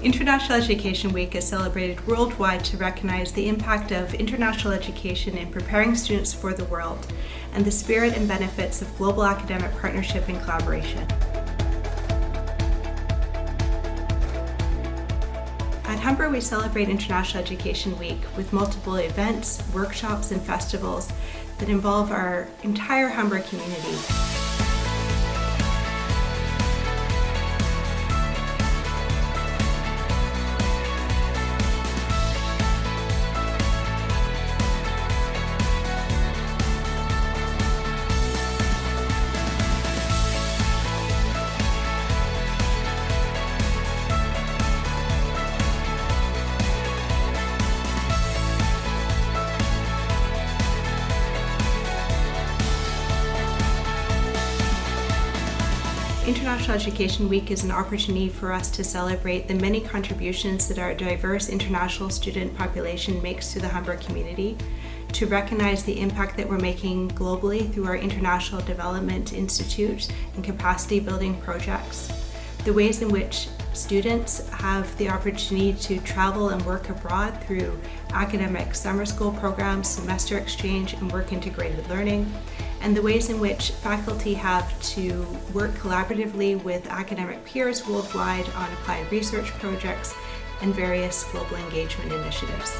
International Education Week is celebrated worldwide to recognize the impact of international education in preparing students for the world and the spirit and benefits of global academic partnership and collaboration. At Humber, we celebrate International Education Week with multiple events, workshops, and festivals that involve our entire Humber community. International Education Week is an opportunity for us to celebrate the many contributions that our diverse international student population makes to the Humber community, to recognize the impact that we're making globally through our International Development Institute and capacity building projects, the ways in which students have the opportunity to travel and work abroad through academic summer school programs, semester exchange, and work integrated learning, and the ways in which faculty have to work collaboratively with academic peers worldwide on applied research projects and various global engagement initiatives.